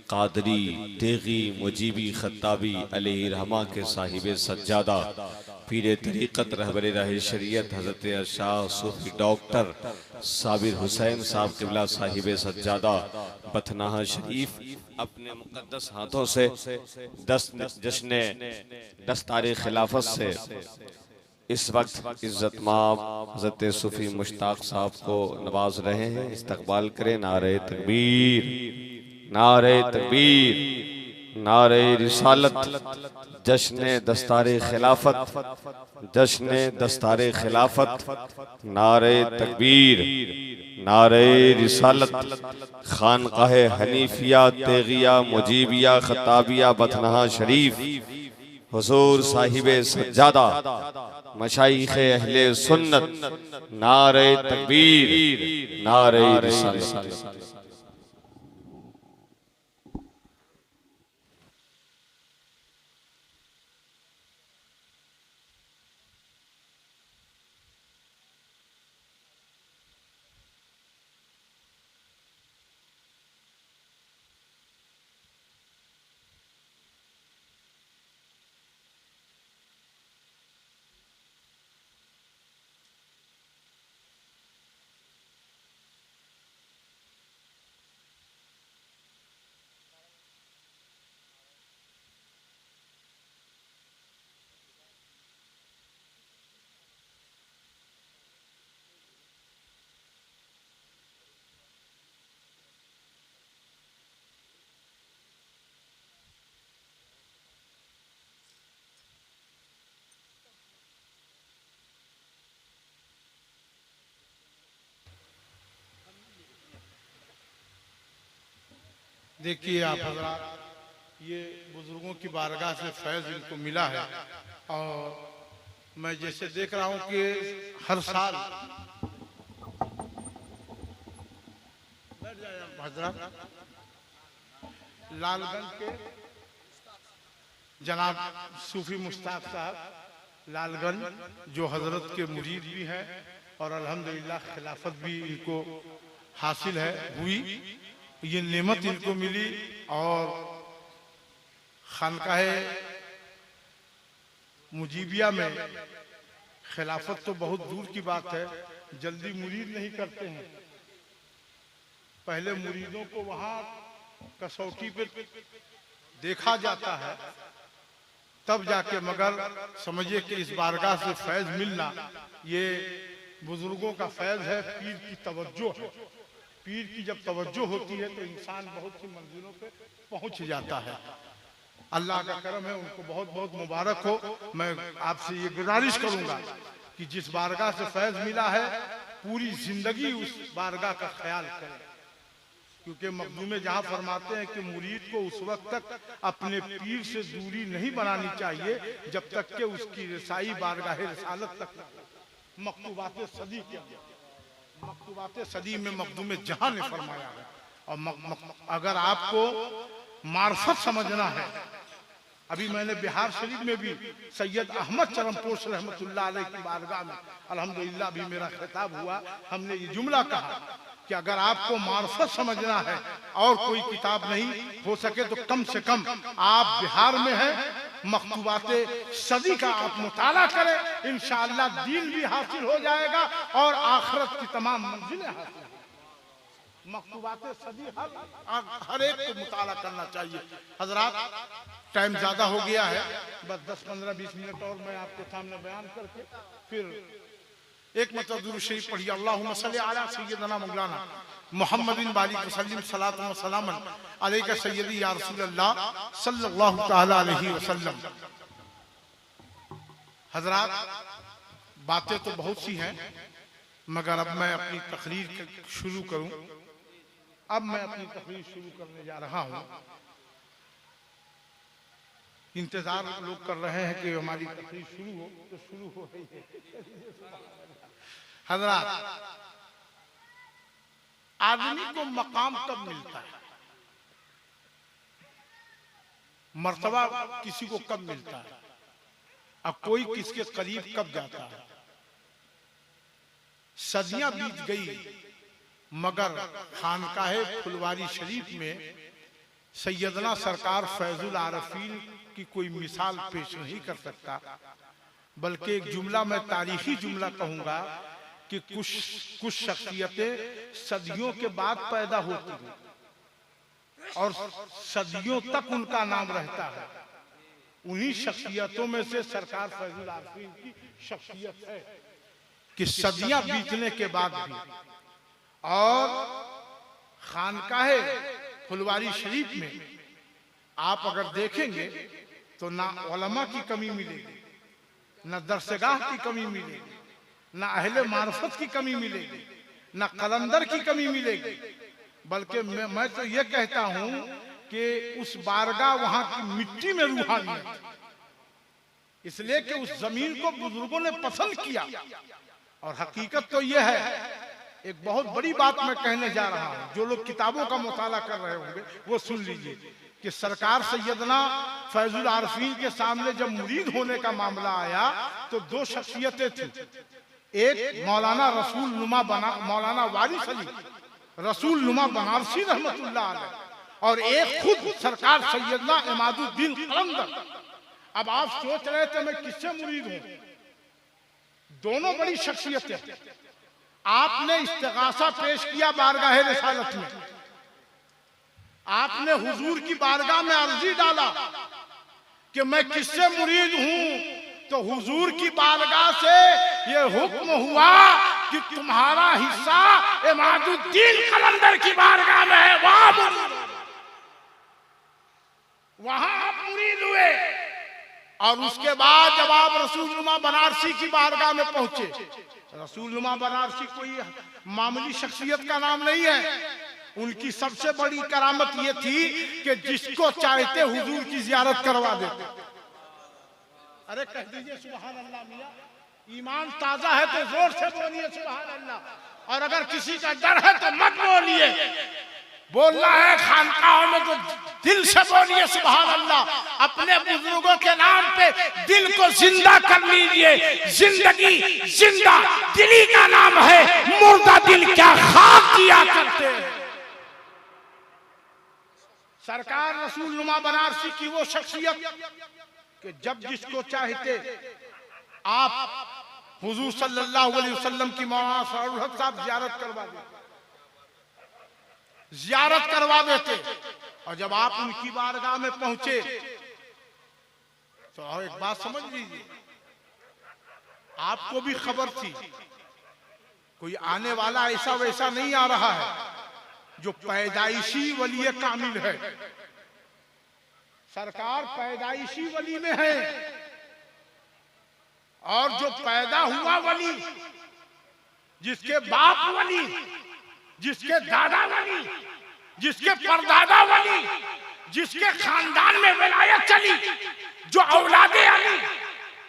कादरी तेगी मुजीबी खत्ताबी अलैहिर्रहमा के साहिब सज्जादा पीर तरीक़त रहबरे राह शरीयत हज़रत शाह सूफी डॉक्टर साबिर हुसैन साहब क़िबला साहिब सज्जादा बथनाहा शरीफ अपने मुक़द्दस हाथों से जश्न दस्तारे खिलाफत से इस वक्त इज्जत माब हज़रत सूफी मुश्ताक साहब को नवाज रहे हैं। इस्तकबाल करें। नारे तकबीर, नारे तकबीर, नारे रिसालत, जश्न दस्तारे खिलाफत, जश्न दस्तारे खिलाफत, नारे तकबीर, नारे रिसालत, खानकाह हनीफिया तेगिया मुजीबिया खत्ताबिया बथनाहा शरीफ, हुजूर साहिब सज्जादा मशाइखे अहले सुन्नत, नारे तकबीर, नारे रिसालत। देखिए आप हज़रात, ये बुजुर्गों की बारगाह से फैज़ इनको मिला है। और मैं जैसे देख रहा हूँ कि हर साल हज़रात लालगंज के जनाब सूफी मुश्ताक साहब लालगंज जो हजरत के मुरीद भी हैं और अल्हम्दुलिल्लाह खिलाफत भी इनको हासिल है हुई, ये नेमत इनको मिली। और खानकाह मुजीबिया में खिलाफत तो बहुत दूर की बात है, जल्दी मुरीद नहीं करते हैं। पहले मुरीदों को वहां कसौटी पे देखा जाता है, तब जाके, मगर समझिए कि इस बारगाह से फैज मिलना ये बुजुर्गों का फैज है, पीर की तवज्जो है। पीर की जब तवज्जो होती है तो इंसान बहुत सी मंजिलों पे पहुंच जाता है। अल्लाह का करम है, उनको बहुत बहुत मुबारक हो। मैं आपसे ये गुजारिश करूंगा कि जिस बारगाह से फैज मिला है पूरी जिंदगी उस बारगाह का ख्याल करें, क्योंकि मखदूम जहां फरमाते हैं कि मुरीद को उस वक्त तक अपने पीर से दूरी नहीं बनानी चाहिए जब तक कि उसकी रसाई बारगाह रिसालत तक। मकतूबात सदी के मकतूबात सदी में मखदूम जहां ने फरमाया है। और अगर आपको मार्फत समझना है, अभी मैंने बिहार शरीफ में भी सैयद अहमद चरमपोश रहमतुल्लाह अलैह की बारगाह में अल्हम्दुलिल्लाह भी मेरा खिताब हुआ, हमने ये जुमला कहा कि अगर आपको मार्फत समझना है और कोई किताब नहीं हो सके तो कम से कम आप बिहार में हैं, मकतूबाते सदी का आप मुताला करें, इंशाअल्लाह दीन भी हासिल हो जाएगा और आखिरत की तमाम मंजिलें हासिल। मकतूबाते सदी हर एक को मुताला करना चाहिए। हजरात, टाइम ज्यादा हो गया है, बस 10, 15, 20 मिनट और मैं आपके सामने बयान करके फिर एक मतलब दुरूद शरीफ पढ़िए। अल्लाहुम्मा सल्ली अला सय्यिदना मौलाना मुहम्मदिन बालिग वसल्लम सलातन व सलामन अलैका सय्यदी या रसूलल्लाह सल्लल्लाहु तआला अलैहि वसल्लम। हजरात, बातें तो बहुत सी हैं, मगर अब मैं अपनी तकरीर शुरू करूं। अब मैं अपनी तकरीर शुरू करने जा रहा हूं। इंतजार लोग कर रहे हैं कि हमारी तकरीर शुरू हो, तो शुरू हो रही है। हजरात, आदमी को मकाम कब मिलता है, मर्तबा किसी को कब मिलता है, अब कोई किसके करीब कब जाता है। सदियां बीत गई, मगर खानकाहे फुलवारी शरीफ में सैयदना सरकार फैजुल आरफीन की कोई मिसाल पेश नहीं कर सकता, बल्कि एक जुमला मैं तारीखी जुमला कहूंगा कि कुछ शख्सियतें सदियों के बाद पैदा होती हैं और सदियों तक उनका नाम रहता है। उन्हीं शख्सियतों में से सरकार फैजुल आरफीन की शख्सियत है कि सदियां बीतने के बाद भी, और खानकाहे फुलवारी शरीफ में आप अगर देखेंगे तो ना उलमा की कमी मिलेगी, ना दरसगाह की कमी मिलेगी, ना अहले मार्फत की कमी मिलेगी, ना कलंदर की कमी मिलेगी, बल्कि मैं तो ये कहता हूं कि उस बारगाह वहां की मिट्टी में रूहानियत, इसलिए कि उस जमीन को बुजुर्गों ने पसंद किया। और हकीकत तो यह है, एक बहुत बड़ी बात मैं कहने जा रहा हूं, जो लोग किताबों का मुताला कर रहे होंगे वो सुन लीजिए कि सरकार सैयदना फैजुल आरफीन के सामने जब मुरीद होने का मामला आया तो दो शख्सियतें थी। एक मौलाना रसूल नुमा मौलाना वारिस अली रसूल नुमा बनारसी रहमतुल्लाह अलैह, और एक खुद सरकार सैयदना इमादुद्दीन कलंदर। अब आप सोच रहे थे मैं किससे मुरीद हूं, दोनों बड़ी शख्सियतें। आपने इस्तिगासा पेश किया बारगाह रिसालत में, आपने हुजूर की बारगाह में अर्जी डाला कि मैं किससे मुरीद हूं, तो हुजूर की बारगाह से ये हुक्म हुआ कि तुम्हारा हिस्सा इमादुद्दीन कलंदर की बारगाह में है, वहां आप मुरीद हुए। और उसके बाद जब आप रसूलनुमा बनारसी की बारगाह में पहुंचे, रसूलनुमा बनारसी कोई मामूली शख्सियत का नाम नहीं है, उनकी सबसे बड़ी करामत ये थी कि जिसको चाहते हुजूर की जियारत करवा देते। अरे कह दीजिए सुभान अल्लाह मियां, ईमान ताजा है तो जोर से बोलिए सुभान अल्लाह, और अगर किसी का डर है तो मत बोलिए, बोलना है खानकाहों में तो दिल से बोलिए सुभान अल्लाह। अपने बुजुर्गों के नाम पे दिल को जिंदा कर लीजिए, जिंदगी जिंदा दिली का नाम है, मुर्दा दिल क्या खाक किया करते हैं। सरकार रसूलनुमा बनारसी की वो शख्सियत कि जब जिसको चाहते आप हुजूर सल्लल्लाहु अलैहि वसल्लम की मौलाना सरूरत साहब जियारत करवा देते। और जब आप उनकी बारगाह में पहुंचे तो और एक बात समझ लीजिए, आपको भी खबर थी कोई आने वाला ऐसा वैसा नहीं आ रहा है जो पैदाइशी वली कामिल है। सरकार पैदाइशी वली में है, और जो पैदा हुआ वली, जिसके बाप वली, जिसके दादा वली, जिसके परदादा वली, जिसके खानदान में विलायत चली, जो औलादे अली,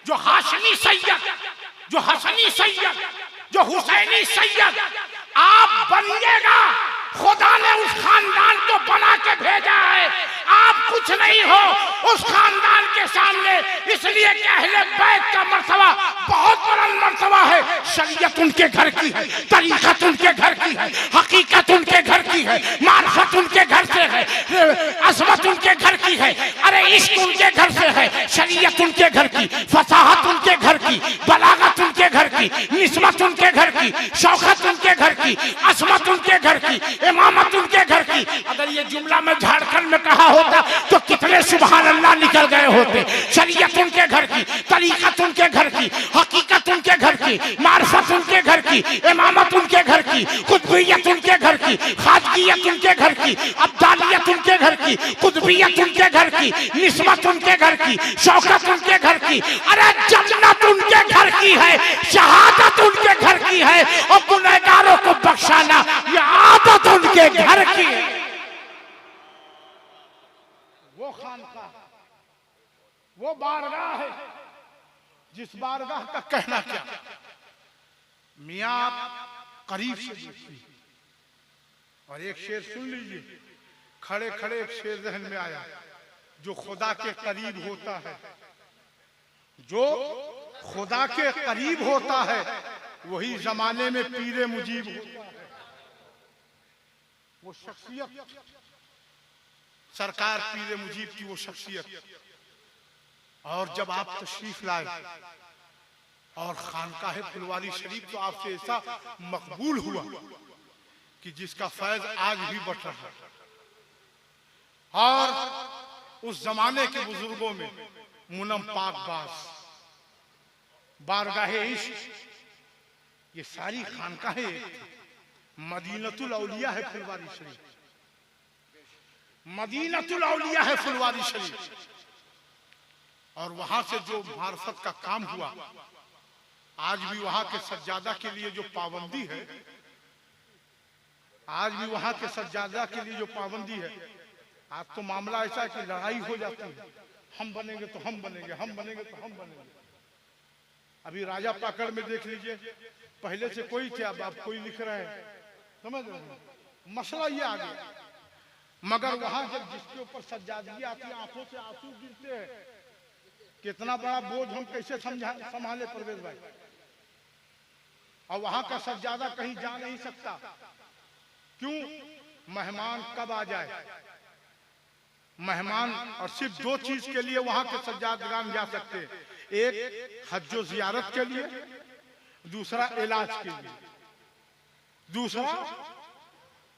जो हाशमी सैयद, जो हसनी सैयद, जो हुसैनी सैयद आप बनिएगा। खुदा ने उस खानदान को बना के भेजा है, आप कुछ नहीं हो उस खानदान के सामने। इसलिए कि अहले बैत का मर्तबा बहुत बुलंद मर्तबा है। शरीयत उनके घर की है, तरीक़त उनके घर की है, हकीकत उनके घर की है, मार्फत उनके घर से है, अज़मत उनके घर की है, अरे इश्क उनके घर से है, शरीयत उनके घर की, फसाहत उनके घर की, बलागत उनके घर की, निस्बत उनके घर की, शौकत उनके घर की, असमत उनके घर की, इमामत उनके घर की। अगर ये जुमला मैं झारखंड में कहा होता तो कितने सुभान अल्लाह निकल गए होते। शरीयत उनके घर की, तरीक़त उनके घर की, हकीकत उनके घर की, मार्फत उनके घर की, इमामत उनके घर की, कुतुबियत उनके घर की, खाजगियत उनके घर की, अब्दालियत उनके घर की, कुतुबियत उनके घर की, निस्बत उनके घर की, शौकत उनके घर की, अरे जन्नत उनके घर की है, शहादत उनके घर की है, और गुनहगारों को बख्शाना ये आदत उनके घर की है। वो खानका, वो बारगाह है जिस बारगाह का कहना क्या। मियां आप करीब से देखिए और एक शेर सुन लीजिए। खड़े खड़े एक शेर जहन में आया, जो खुदा के करीब होता है, जो खुदा के करीब होता है वही जमाने में पीरे मुजीब होता है। वो शख्सियत, सरकार पीरे मुजीब की वो शख्सियत। और जब आप तशरीफ लाए और खानकाह फुलवारी शरीफ तो आपसे ऐसा मकबूल हुआ कि जिसका फैज आज भी बढ़ रहा है। और उस जमाने के बुजुर्गों में मुनम पाकबाज, बारगाहे इश्क, ये सारी खानकाहें मदीनतुल औलिया है फुलवारी शरीफ, मदीनतुल औलिया है फुलवारी शरीफ। और वहां से जो मार्फत का काम हुआ, आज भी वहां के सज्जादा के लिए जो पाबंदी है, आज भी वहां के सज्जादा के लिए जो पाबंदी है, आज तो मामला ऐसा है कि लड़ाई हो जाती है, हम बनेंगे तो हम बनेंगे, हम बनेंगे तो हम बनेंगे। अभी राजा पाकड़ में देख लीजिए, पहले से कोई थे, अब कोई लिख रहे हैं, समझ रहे हैं? मसला ये आ गया। मगर वहां जब जिसके ऊपर सज्जादगी आती है, आंखों से आंसू गिरते हैं। कितना बड़ा बोझ हम कैसे संभाले परवेज भाई। और वहां का सज्जादा कहीं जा नहीं सकता। क्यों? मेहमान कब आ जाए। मेहमान, और सिर्फ दो चीज के लिए वहां के सज्जादगान जा सकते हैं, एक हज्जो जियारत के लिए, दूसरा इलाज के लिए। दूसरा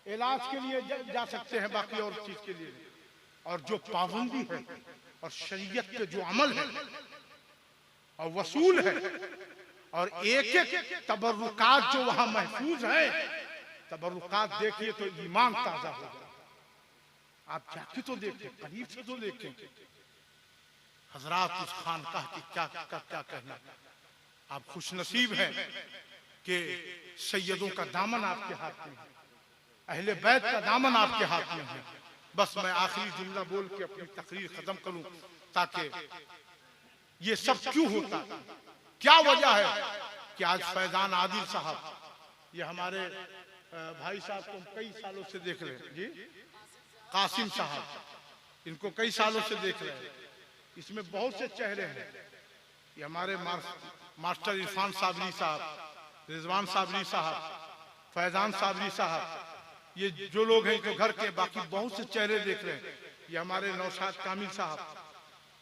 इलाज के लिए जा सकते हैं, बाकी और चीज के लिए। और जो पाबंदी है और शरीयत के जो अमल है और वसूल है, और एक एक तबर्रुकात जो वहां महफूज है, तबर्रुकात देखिए तो ईमान ताजा होगा। आप जाके तो देखें, करीब से तो देखें। हजरात, उस खानकाह की क्या कहना। आप खुशनसीब हैं कि सैयदों का दामन आपके हाथ में है, अहले बैत का दामन आपके हाथ में है। बस मैं आखिरी जुमला बोल के अपनी तकरीर खत्म करूं, ताकि ये सब क्यों होता, क्या वजह है कि आज फैजान आदिल साहब, ये हमारे भाई साहब को कई सालों से देख रहे हैं, जी कासिम साहब, इनको कई सालों से देख रहे हैं। इसमें बहुत से चेहरे हैं। ये हमारे मास्टर इरफान साबरी साहब, रिजवान साबरी साहब, फैजान साबरी साहब, ये जो लोग हैं तो घर के, बाकी बहुत से चेहरे देख रहे हैं। ये हमारे नौशाद कामिल साहब,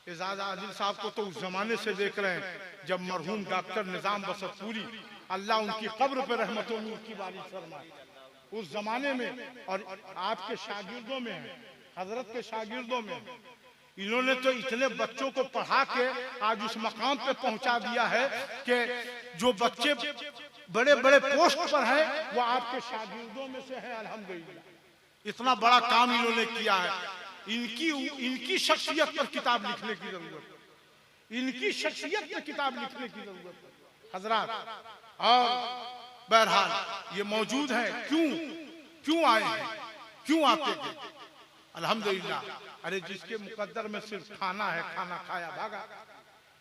एजाज आदिल साहब को तो उस जमाने से देख रहे हैं जब मरहूम डॉक्टर निजाम बसतपुरी, अल्लाह उनकी कब्र पे रहमतों नूर की बारिश फरमाए, उस जमाने में और आपके शागिर्दों में है, हजरत के शागिर्दों में इन्होंने तो इतने बच्चों को पढ़ा के आज उस मकाम पे पहुंचा दिया है कि जो बच्चे बड़े बड़े पोस्ट पर हैं वो आपके शागिर्दों में से हैं। अल्हम्दुलिल्लाह इतना बड़ा काम इन्होंने किया है। इनकी शख्सियत पर किताब लिखने की जरूरत है, इनकी शख्सियत पर किताब लिखने की जरूरत है हजरात। और बहरहाल ये मौजूद हैं, क्यों आए हैं, क्यों आते हैं? अल्हम्दुलिल्लाह। अरे जिसके मुकद्दर में सिर्फ खाना है, खाना खाया भागा,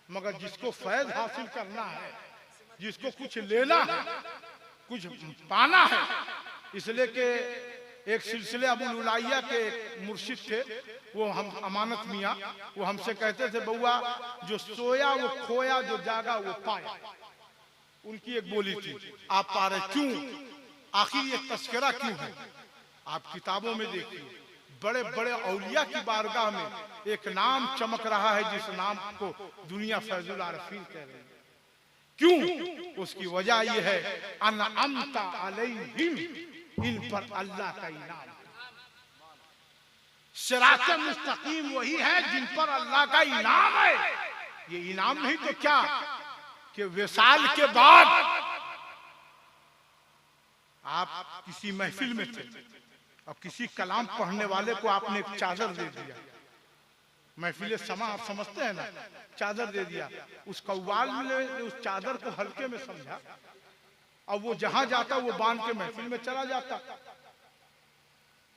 मगर जिसको फैज हासिल करना है, जिसको कुछ लेना है, कुछ पाना है, इसलिए कि एक सिलसिले अबुल उलाइया के मुर्शिद थे, वो हम अमानत मियाँ, वो हमसे कहते थे बउआ जो सोया वो खोया, जो जागा वो पाया। उनकी एक बोली थी, आप पा रहे क्यों, आखिर ये तस्करा क्यों है? आप किताबों में देखिए बड़े बड़े औलिया की बारगाह में एक नाम चमक रहा है जिस नाम को दुनिया फैजुल आरफीन कह रही है। क्यों? उसकी वजह यह है अनअमता अलैहिम, इन पर अल्लाह का इनाम। सिरात मुस्तकीम वही है जिन पर अल्लाह का इनाम है। ये इनाम नहीं तो क्या कि विसाल के बाद आप किसी महफिल में थे और किसी कलाम पढ़ने वाले को आपने एक चादर दे दिया, महफिल समा आप समझते हैं ना, चादर दे दिया, उस कव्वाल ने उस चादर को हल्के में समझा और वो जहां जाता वो बांध के महफिल में चला जाता।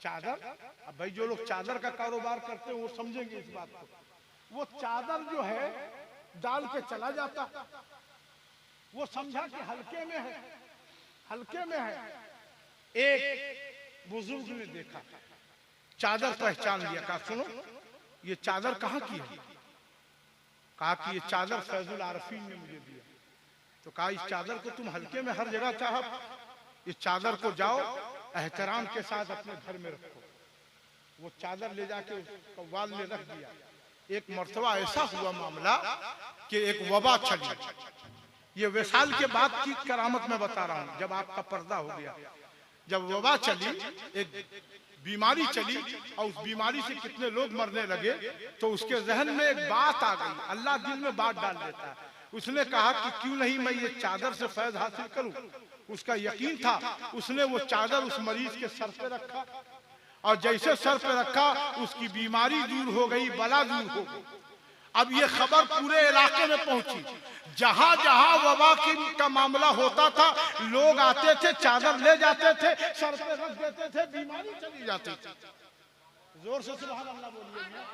चादर, अब भाई जो लोग चादर का कारोबार करते हैं वो समझेंगे इस बात को। वो चादर जो है डाल के चला जाता, वो समझा कि हल्के में है, हल्के में है। एक बुजुर्ग ने देखा, चादर पहचान लिया, कहा सुनो ये चादर कहाँ की है? कहा कि ये चादर फैजुल आरफीन ने मुझे दिया। तो कहा इस चादर को तुम हल्के में हर जगह चाहो, इस चादर को जाओ एहतराम के साथ अपने घर में रखो। वो चादर ले जाके कव्वाल ने रख दिया। एक मर्तबा ऐसा हुआ मामला कि एक वबा चली, ये विसाल के बाद की करामत में बता रहा हूँ, जब आपका पर्दा हो गया, जब वबा चली, एक बीमारी चली और उस बीमारी से कितने लोग मरने लगे, तो उसके जहन में एक बात आ गई, अल्लाह दिल में बात डाल देता है। उसने कहा कि क्यों नहीं मैं ये चादर से फैज हासिल करूं। उसका यकीन था, उसने वो चादर उस मरीज के सर पे रखा और जैसे सर पे रखा उसकी बीमारी दूर हो गई, बला दूर हो गई। अब ये खबर पूरे इलाके में पहुंची, जहां जहां वबा का मामला होता था लोग आते थे, चादर ले जाते थे, सर पे रख देते थे, बीमारी चली जाती थी। जोर से सुभान अल्लाह बोलिए।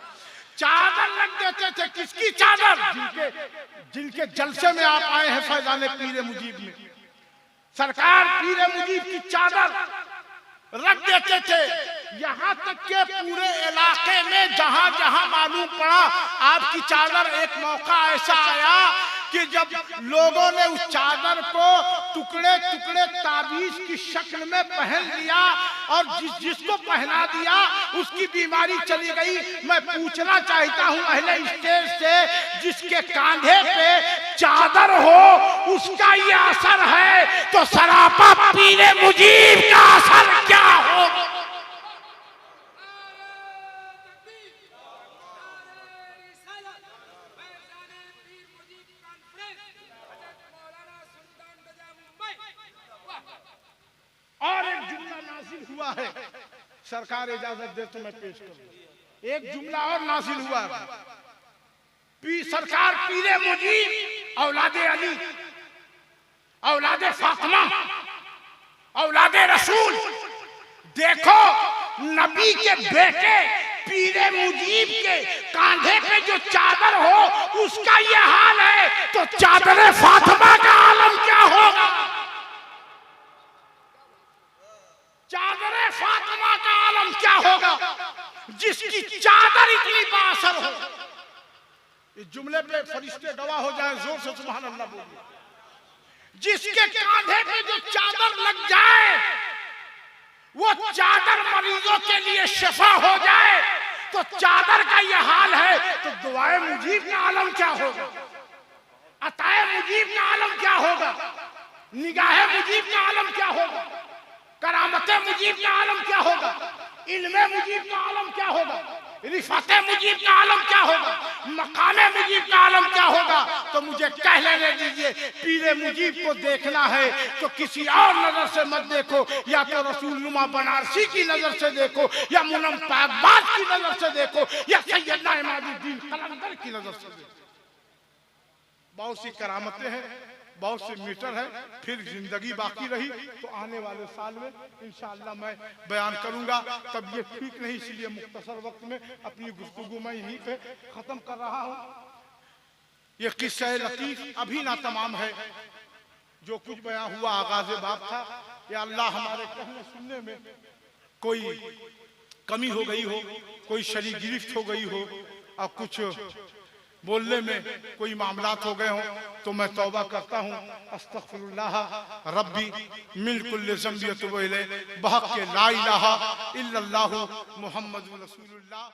चादर रख देते थे, किसकी चादर? जिनके जलसे में आप आए हैं फैजाने पीरे मुजीब में, सरकार पीरे मुजीब की चादर रख देते थे। यहाँ तक के पूरे इलाके में जहां जहां मालूम पड़ा आपकी चादर, एक मौका ऐसा आया कि जब लोगों ने उस चादर को टुकड़े टुकड़े ताबीज की शक्ल में पहन लिया और जिसको पहना दिया उसकी बीमारी चली गई। मैं पूछना चाहता हूं अहले स्टेज से, जिसके कांधे पे चादर हो उसका ये असर है, तो सरापा पीरे मुजीब का असर क्या होगा? और एक जुमला नाजिल हुआ है, सरकार इजाजत दे तो मैं पेश करूं। एक जुमला और नाजिल हुआ है, सरकार पीरे मुजीब औलादे अली, औलादे फातिमा, औलादे रसूल, देखो नबी के बेटे पीरे मुजीब के कांधे पे जो चादर हो उसका ये हाल है, तो चादर फातिमा का आलम क्या होगा? चादर फातिमा का आलम क्या होगा जिसकी चादर इतनी बासर हो? इस जुमले पे फरिश्ते गवाह हो जाए, जोर से सुभान अल्लाह बोलिए। जिसके कांधे पे जो चादर लग जाए वो चादर मरीजों के लिए शिफा हो जाए, तो चादर का ये हाल है तो दुआए मुजीब का आलम क्या होगा, अताए मुजीब का आलम क्या होगा, निगाहे मुजीब का आलम क्या होगा, करामते मुजीब का आलम क्या होगा, इल्मे मुजीब का आलम क्या होगा, रिफाते मुजीब का आलम क्या होगा, मकामे मुजीब का आलम क्या होगा। तो मुझे कह लेने दीजिए, पीरे मुजीब को देखना है तो किसी और नजर से मत देखो, या तो रसूलनुमा बनारसी की नजर से देखो, या मुनम पाकबाज की नजर से देखो, या सैयदना इमादुद्दीन कलंदर की नजर से देखो। बहुत सी करामतें हैं, बहुत से मीटर है, फिर जिंदगी बाकी रही तो आने वाले साल में इंशाअल्लाह मैं बयान करूंगा। तब ये ठीक नहीं, इसलिए मुख्तसर वक्त में अपनी गुफ्तगू मैं यहीं पे खत्म कर रहा हूँ। ये किस्सा लतीफ अभी ना तमाम है, जो कुछ बयान हुआ आगाज़ बाब था। या अल्लाह हमारे कहने सुनने में कोई कमी हो गई हो, कोई शरीक गिरफ्त हो गई हो और कुछ बोलने में कोई मामलात हो गए हो तो मैं तौबा करता हूँ। अस्तगफिरुल्लाह रब्बी मिन कुल्लि ज़ंबि वतूबु इलैह बहक़ ला इलाहा इल्लल्लाहु मुहम्मदुर रसूलुल्लाह।